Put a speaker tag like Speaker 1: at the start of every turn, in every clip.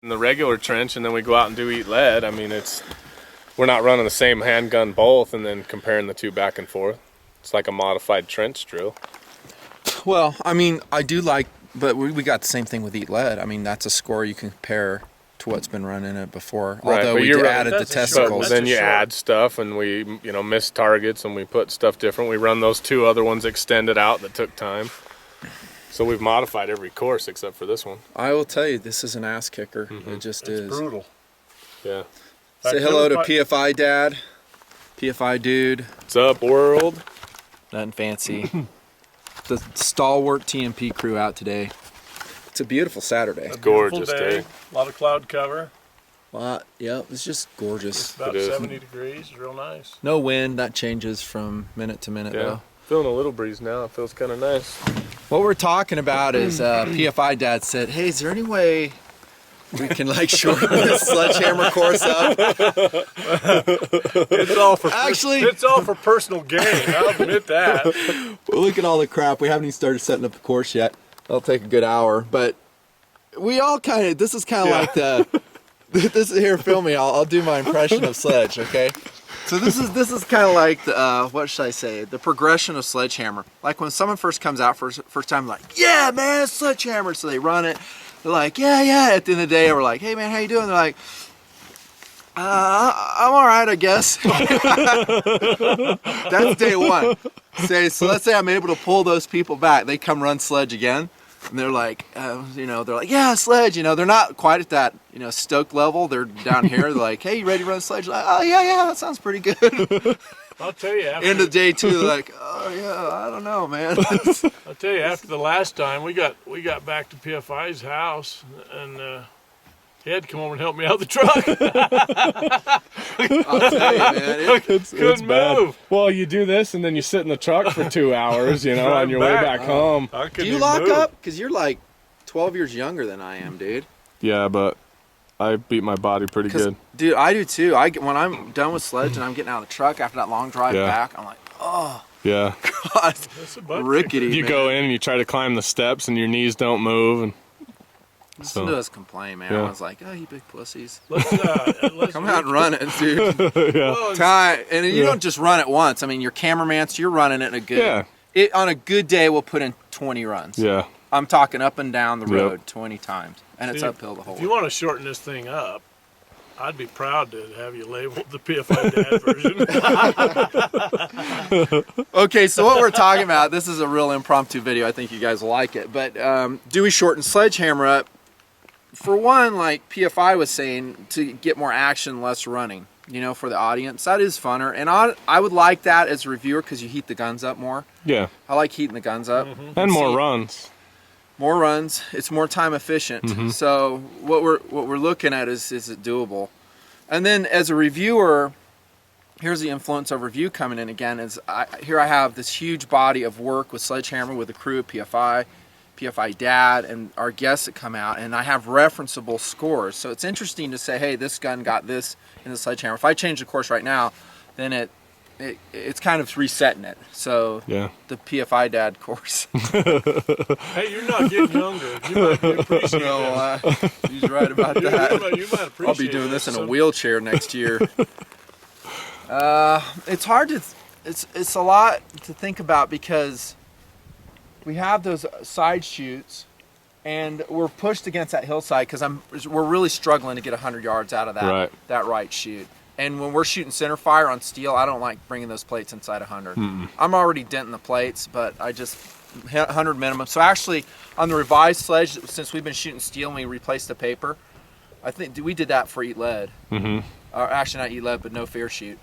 Speaker 1: in the regular trench, and then we go out and do eat lead. I mean, we're not running the same handgun both and then comparing the two back and forth. It's like a modified trench drill.
Speaker 2: Well, I mean, I do like, but we got the same thing with eat lead. I mean, that's a score you can compare to what's been running it before.
Speaker 1: Right,
Speaker 2: although we added the testicles.
Speaker 1: But then you add stuff, and we miss targets, and we put stuff different. We run those two other ones extended out that took time. So we've modified every course except for this one.
Speaker 2: I will tell you, this is an ass kicker. Mm-hmm. It just is.
Speaker 3: It's brutal.
Speaker 1: Yeah.
Speaker 2: Say hello to PFIDad, PFI dude.
Speaker 1: What's up, world?
Speaker 2: Nothing fancy. The stalwart TMP crew out today. It's a beautiful Saturday.
Speaker 1: It's gorgeous day.
Speaker 3: A lot of cloud cover.
Speaker 2: Yeah, it's just gorgeous.
Speaker 3: It's about 70 degrees. It's real nice.
Speaker 2: No wind. That changes from minute to minute, though.
Speaker 1: Feeling a little breeze now. It feels kind of nice.
Speaker 2: What we're talking about is PFIDad said, hey, is there any way we can like shorten this sledgehammer course up?
Speaker 3: It's all for personal gain. I'll admit that.
Speaker 2: Well, look at all the crap. We haven't even started setting up the course yet. That'll take a good hour, but we all this is kind of like this is here, film me. I'll do my impression of Sledge, okay? So this is kind of like the, what should I say? The progression of Sledgehammer. Like when someone first comes out first time, like, yeah, man, it's Sledgehammer. So they run it. They're like, yeah. At the end of the day, we're like, hey, man, how you doing? They're like, I'm all right, I guess. That's day one. So let's say I'm able to pull those people back. They come run Sledge again. And they're like, they're like, yeah, Sledge. They're not quite at that, stoke level. They're down here. They're like, hey, you ready to run Sledge? Like, oh, yeah, that sounds pretty good.
Speaker 3: I'll tell you.
Speaker 2: End of day two, they're like, oh, yeah, I don't know, man.
Speaker 3: I'll tell you, after the last time, we got back to PFI's house, and he had to come over and help me out of the truck.
Speaker 2: I'll tell you, man.
Speaker 3: Couldn't move.
Speaker 1: Well, you do this, and then you sit in the truck for 2 hours, on your way back home.
Speaker 2: Do you lock up? Because you're like 12 years younger than I am, dude.
Speaker 1: Yeah, but I beat my body pretty good.
Speaker 2: Dude, I do too. When I'm done with Sledge and I'm getting out of the truck after that long drive back, I'm like, oh.
Speaker 1: Yeah.
Speaker 2: God, rickety.
Speaker 1: You go in and you try to climb the steps and your knees don't move. And
Speaker 2: listen to us complain, man. I was like, oh, you big pussies.
Speaker 3: Let's
Speaker 2: come out and run it, dude. And you don't just run it once. I mean, you're cameraman, so you're running it in a good... on a good day, we'll put in 20 runs.
Speaker 1: Yeah.
Speaker 2: I'm talking up and dodown the road 20 times. And it's uphill the whole way.
Speaker 3: If you want to shorten this thing up, I'd be proud to have you labeled the PFIDad version.
Speaker 2: Okay, so what we're talking about, this is a real impromptu video. I think you guys will like it. But do we shorten Sledgehammer up? For one, like PFI was saying, to get more action, less running, for the audience. That is funner. And I would like that as a reviewer because you heat the guns up more.
Speaker 1: Yeah.
Speaker 2: I like heating the guns up.
Speaker 1: Mm-hmm. And more runs.
Speaker 2: More runs. It's more time efficient. Mm-hmm. So what we're looking at is it doable? And then as a reviewer, here's the influence of review coming in again. Here I have this huge body of work with Sledgehammer, with the crew of PFIDad, and our guests that come out, and I have referenceable scores. So it's interesting to say, hey, this gun got this in the Sledgehammer. If I change the course right now, then it's kind of resetting it. So the PFIDad course.
Speaker 3: Hey, you're not getting younger. You might be appreciating it.
Speaker 2: He's right about that.
Speaker 3: You might appreciate
Speaker 2: I'll be doing this in a wheelchair next year. It's hard to, it's a lot to think about because we have those side shoots and we're pushed against that hillside because we're really struggling to get 100 yards out of that right shoot. And when we're shooting center fire on steel, I don't like bringing those plates inside 100. Mm-mm. I'm already denting the plates, but I just 100 minimum. So actually, on the revised Sledge, since we've been shooting steel and we replaced the paper, I think we did that for Eat Lead. Mm-hmm. Or actually not Eat Lead, but No Fear shoot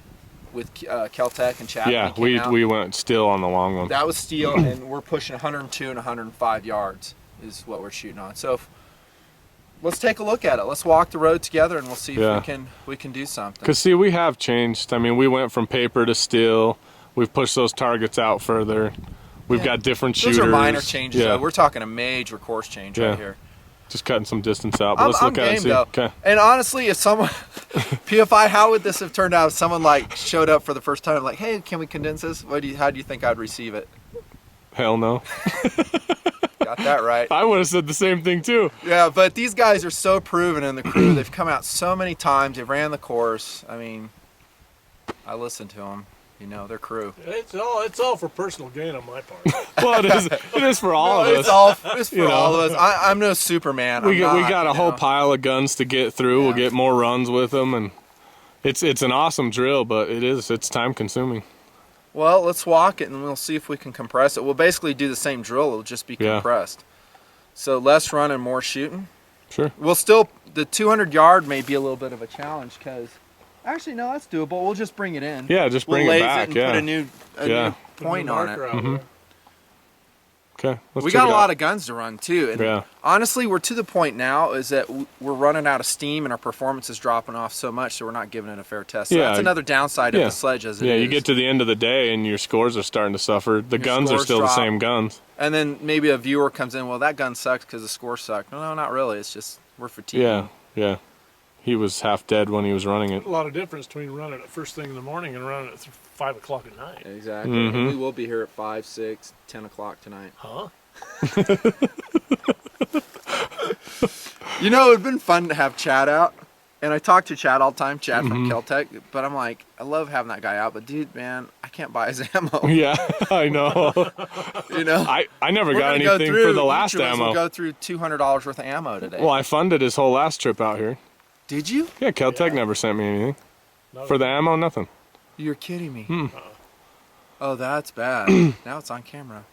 Speaker 2: with KelTec and Chad.
Speaker 1: Yeah, we went steel on the long one.
Speaker 2: That was steel, and we're pushing 102 and 105 yards is what we're shooting on. So let's take a look at it. Let's walk the road together and we'll see if we can do something.
Speaker 1: Because see, we have changed. I mean, we went from paper to steel. We've pushed those targets out further. We've got different shooters.
Speaker 2: Those are minor changes. Though. We're talking a major course change right here.
Speaker 1: Just cutting some distance out. But let's look at it and see. Okay.
Speaker 2: And honestly, if someone PFI, how would this have turned out if someone like showed up for the first time, like, hey, can we condense this? How do you think I'd receive it?
Speaker 1: Hell no.
Speaker 2: Got that right.
Speaker 1: I would have said the same thing too.
Speaker 2: Yeah, but these guys are so proven in the crew. They've come out so many times. They've ran the course. I mean, I listen to them. You know, their crew.
Speaker 3: It's all for personal gain on my part.
Speaker 1: Well, it is for all of us.
Speaker 2: It's for all of us. I'm no Superman.
Speaker 1: We
Speaker 2: I'm not,
Speaker 1: got a whole
Speaker 2: know.
Speaker 1: pile of guns to get through.
Speaker 2: Yeah.
Speaker 1: We'll get more runs with them, and it's an awesome drill, but it's time consuming.
Speaker 2: Well, let's walk it and we'll see if we can compress it. We'll basically do the same drill. It'll just be compressed. So less run and more shooting.
Speaker 1: Sure.
Speaker 2: We'll still, the 200 yard may be a little bit of a challenge because, actually no, that's doable. We'll just bring it in.
Speaker 1: Yeah, just bring
Speaker 2: we'll
Speaker 1: it
Speaker 2: laze
Speaker 1: back.
Speaker 2: and
Speaker 1: Yeah.
Speaker 2: put a new point on it.
Speaker 1: Mm-hmm. Okay.
Speaker 2: We got a lot of guns to run too. And
Speaker 1: yeah.
Speaker 2: honestly, we're to the point now is that we're running out of steam and our performance is dropping off so much so we're not giving it a fair test. So that's another downside of the Sledge as it is.
Speaker 1: Yeah, you get to the end of the day and your scores are starting to suffer. The guns are still the same guns.
Speaker 2: And then maybe a viewer comes in, well, that gun sucks because the score sucked. No, not really. It's just we're fatigued.
Speaker 1: Yeah, yeah. He was half dead when he was running it.
Speaker 3: A lot of difference between running it first thing in the morning and running it 5 o'clock at night.
Speaker 2: Exactly.
Speaker 1: Mm-hmm.
Speaker 2: And we will be here at 5, 6, 10 o'clock tonight.
Speaker 3: Huh?
Speaker 2: You know, it would have been fun to have Chad out. And I talk to Chad all the time, Chad from KelTec. But I'm like, I love having that guy out. But dude, man, I can't buy his ammo.
Speaker 1: Yeah, I know.
Speaker 2: You know?
Speaker 1: I never got anything for the last ammo.
Speaker 2: We'll go through $200 worth of ammo today.
Speaker 1: Well, I funded his whole last trip out here.
Speaker 2: Did you?
Speaker 1: Yeah, KelTec never sent me anything. For the ammo, nothing.
Speaker 2: You're kidding me.
Speaker 1: Hmm.
Speaker 2: Oh, that's bad. Now it's on camera.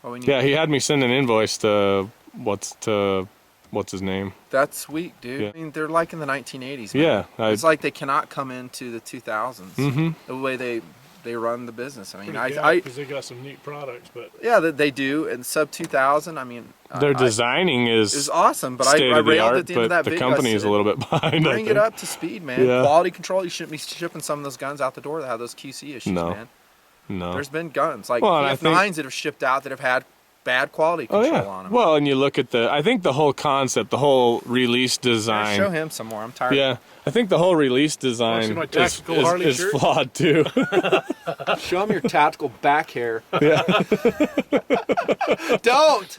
Speaker 2: Oh,
Speaker 1: Yeah, he had me send an invoice to what's his name?
Speaker 2: That's sweet, dude.
Speaker 1: Yeah.
Speaker 2: I mean, they're like in the 1980s. Man.
Speaker 1: Yeah,
Speaker 2: it's like they cannot come into the 2000s. The way they run the business. I mean,
Speaker 3: because they got some neat products, but
Speaker 2: yeah, they do. And sub 2000. I mean,
Speaker 1: their designing is
Speaker 2: awesome. But I railed at the end of that
Speaker 1: the
Speaker 2: video.
Speaker 1: company is a little bit behind.
Speaker 2: Bring it up to speed, man.
Speaker 1: Yeah.
Speaker 2: Quality control. You shouldn't be shipping some of those guns out the door that have those QC issues, man.
Speaker 1: No.
Speaker 2: There's been guns like
Speaker 1: Well,
Speaker 2: PF9s that have shipped out that have had bad quality control on them.
Speaker 1: Well, and you look at I think the whole concept, the whole release design.
Speaker 2: Show him some more. I'm tired.
Speaker 1: Yeah, I think the whole release design
Speaker 3: my tactical Harley
Speaker 1: is
Speaker 3: shirt?
Speaker 1: flawed too.
Speaker 2: Show him your tactical back hair.
Speaker 1: Yeah.
Speaker 2: Don't.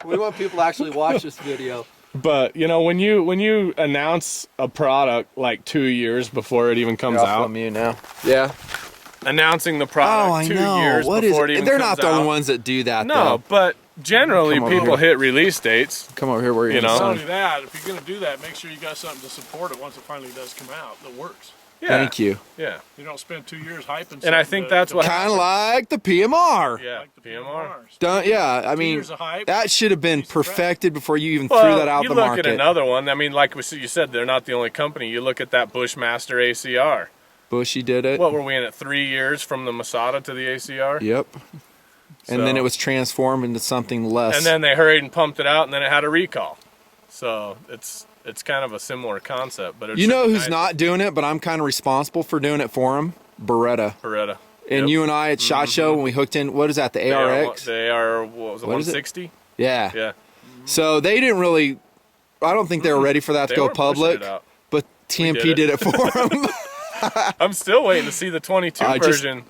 Speaker 2: We want people to actually watch this video.
Speaker 1: But you know, when you announce a product like 2 years before it even comes out,
Speaker 2: from you now. Yeah.
Speaker 1: announcing the product 2 years before it even
Speaker 2: They're
Speaker 1: comes
Speaker 2: not the only
Speaker 1: out.
Speaker 2: ones that do that.
Speaker 1: No,
Speaker 2: though.
Speaker 1: but generally
Speaker 2: Come over
Speaker 1: people
Speaker 2: here.
Speaker 1: hit release dates.
Speaker 2: Come over here where you're
Speaker 1: You know?
Speaker 3: not
Speaker 2: son.
Speaker 3: only that, if you're going to do that, make sure you got something to support it once it finally does come out that works.
Speaker 1: Yeah.
Speaker 2: Thank you.
Speaker 1: Yeah.
Speaker 3: You don't spend 2 years hyping something.
Speaker 1: And I think that's what
Speaker 2: Kind of like the PMR.
Speaker 1: Yeah,
Speaker 3: like the
Speaker 1: PMR.
Speaker 3: PMRs.
Speaker 2: Don't, yeah, I
Speaker 3: 2
Speaker 2: mean,
Speaker 3: years of hype.
Speaker 2: that should have been
Speaker 3: Piece of crap.
Speaker 2: perfected before you even
Speaker 1: Well,
Speaker 2: threw that out
Speaker 1: you
Speaker 2: the
Speaker 1: look
Speaker 2: market.
Speaker 1: at another one. I mean, like you said, they're not the only company. You look at that Bushmaster ACR.
Speaker 2: Bushy did it.
Speaker 1: What were we in at 3 years from the Masada to the ACR?
Speaker 2: Yep. And then
Speaker 1: So-
Speaker 2: it was transformed into something less.
Speaker 1: And then they hurried and pumped it out, and then it had a recall. So it's kind of a similar concept, but it's
Speaker 2: you know
Speaker 1: just
Speaker 2: who's
Speaker 1: nice.
Speaker 2: not doing it, but I'm kind of responsible for doing it for him? Beretta.
Speaker 1: Beretta.
Speaker 2: And
Speaker 1: Yep.
Speaker 2: you and I at SHOT Show when we hooked in, what is that, the ARX?
Speaker 1: They are what was it,
Speaker 2: What is it?
Speaker 1: 160?
Speaker 2: Yeah.
Speaker 1: Yeah.
Speaker 2: So they didn't really, I don't think they were ready for that to
Speaker 1: They
Speaker 2: go
Speaker 1: were pushing
Speaker 2: public,
Speaker 1: it out.
Speaker 2: but TMP
Speaker 1: it.
Speaker 2: did it for them.
Speaker 1: I'm still waiting to see the 22
Speaker 2: I just-
Speaker 1: version.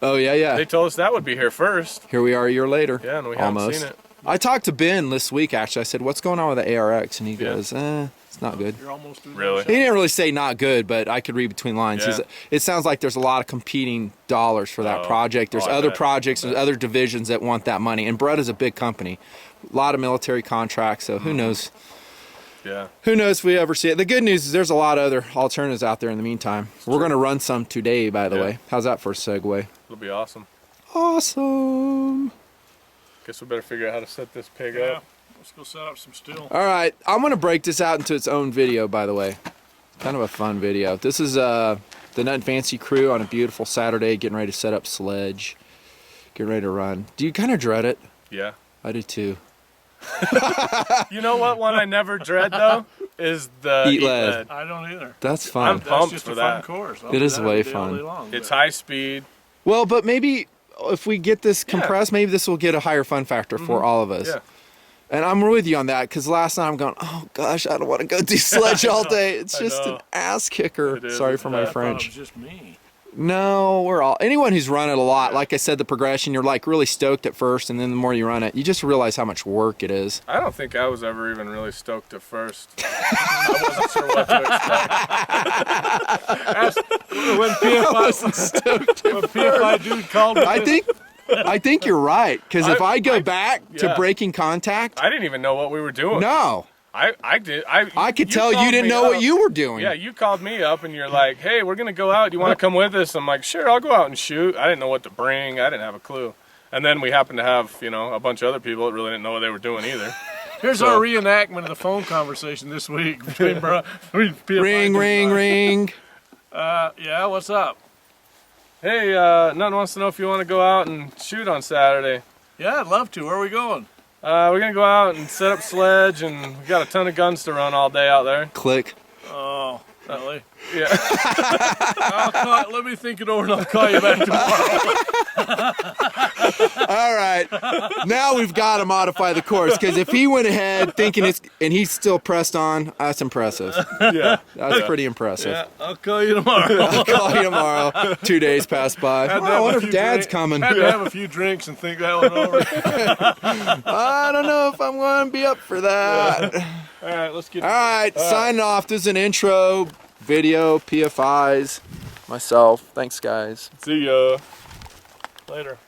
Speaker 2: Oh, yeah, yeah.
Speaker 1: They told us that would be here first.
Speaker 2: Here we are a year later.
Speaker 1: Yeah, and we
Speaker 2: Almost.
Speaker 1: haven't seen it.
Speaker 2: I talked to Ben this week, actually. I said, what's going on with the ARX? And he goes, it's not good.
Speaker 3: You're almost through
Speaker 1: Really?
Speaker 2: He didn't really say not good, but I could read between lines.
Speaker 1: Yeah.
Speaker 2: It sounds like there's a lot of competing dollars for that
Speaker 1: Oh.
Speaker 2: project. There's
Speaker 1: I
Speaker 2: other
Speaker 1: bet.
Speaker 2: projects, there's other divisions that want that money. And Beretta's a big company. A lot of military contracts, so who knows?
Speaker 1: Yeah.
Speaker 2: Who knows if we ever see it. The good news is there's a lot of other alternatives out there in the meantime. We're going to run some today, by the
Speaker 1: Yeah.
Speaker 2: way. How's that for a segue?
Speaker 1: It'll be awesome.
Speaker 2: Awesome.
Speaker 1: Guess we better figure out how to set this pig
Speaker 3: Yeah.
Speaker 1: up.
Speaker 3: Let's go set up some steel.
Speaker 2: All right, I'm going to break this out into its own video, by the way. Kind of a fun video. This is the nutnfancy crew on a beautiful Saturday getting ready to set up Sledge. Getting ready to run. Do you kind of dread it?
Speaker 1: Yeah.
Speaker 2: I do too.
Speaker 1: You know what one I never dread though is the
Speaker 2: Eat lead.
Speaker 3: I don't either.
Speaker 2: That's
Speaker 1: I'm
Speaker 2: fun.
Speaker 3: That's
Speaker 1: pumped
Speaker 3: just
Speaker 1: for
Speaker 3: a fun
Speaker 1: that.
Speaker 3: course. I'll
Speaker 2: It
Speaker 3: do
Speaker 2: is
Speaker 3: that
Speaker 2: way
Speaker 3: every day, all
Speaker 2: fun.
Speaker 3: day long,
Speaker 1: It's
Speaker 3: but-
Speaker 1: high speed.
Speaker 2: Well, but maybe if we get this compressed, maybe this will get a higher fun factor for all of us.
Speaker 1: Yeah.
Speaker 2: And I'm with you on that because last night I'm going, oh gosh, I don't want to go do Sledge all day. It's
Speaker 1: I
Speaker 2: just
Speaker 1: know.
Speaker 2: an ass kicker.
Speaker 1: It is,
Speaker 2: Sorry
Speaker 1: it's
Speaker 2: for
Speaker 1: bad.
Speaker 2: my
Speaker 3: I thought it was
Speaker 2: French.
Speaker 3: just me.
Speaker 2: No, we're all, anyone who's run it a lot, like I said, the progression, you're like really stoked at first, and then the more you run it, you just realize how much work it is.
Speaker 1: I don't think I was ever even really stoked at first. I wasn't sure what to expect.
Speaker 3: When PFI dude called me.
Speaker 2: I think you're right, because if I go back to
Speaker 1: yeah.
Speaker 2: breaking contact,
Speaker 1: I didn't even know what we were doing.
Speaker 2: no.
Speaker 1: I did.
Speaker 2: I could tell you didn't know what you were doing.
Speaker 1: Yeah, you called me up and you're like, hey, we're going to go out. Do you want to come with us? I'm like, sure, I'll go out and shoot. I didn't know what to bring. I didn't have a clue. And then we happened to have, you know, a bunch of other people that really didn't know what they were doing either.
Speaker 3: Here's our reenactment of the phone conversation this week between PFI.
Speaker 2: Ring.
Speaker 3: Yeah, what's up?
Speaker 1: Hey, Nutn wants to know if you want to go out and shoot on Saturday.
Speaker 3: Yeah, I'd love to. Where are we going?
Speaker 1: We're going to go out and set up Sledge, and we got a ton of guns to run all day out there.
Speaker 2: Click.
Speaker 3: Oh, really?
Speaker 1: Yeah.
Speaker 3: Let me think it over and I'll call you back tomorrow.
Speaker 2: All right. Now we've got to modify the course, because if he went ahead thinking it's, and he's still pressed on, that's impressive.
Speaker 1: Yeah.
Speaker 2: That's pretty impressive.
Speaker 3: Yeah, I'll call you tomorrow.
Speaker 2: I'll call you tomorrow. 2 days pass by.
Speaker 3: Had to
Speaker 2: I
Speaker 3: have
Speaker 2: wonder
Speaker 3: a
Speaker 2: if
Speaker 3: few
Speaker 2: Dad's
Speaker 3: drink-
Speaker 2: coming.
Speaker 3: Had to have a few drinks and think that one over.
Speaker 2: I don't know if I'm going to be up for that.
Speaker 3: All right, let's get.
Speaker 2: All right, signing off. This is an intro video, PFIs, myself. Thanks, guys.
Speaker 1: See ya.
Speaker 3: Later.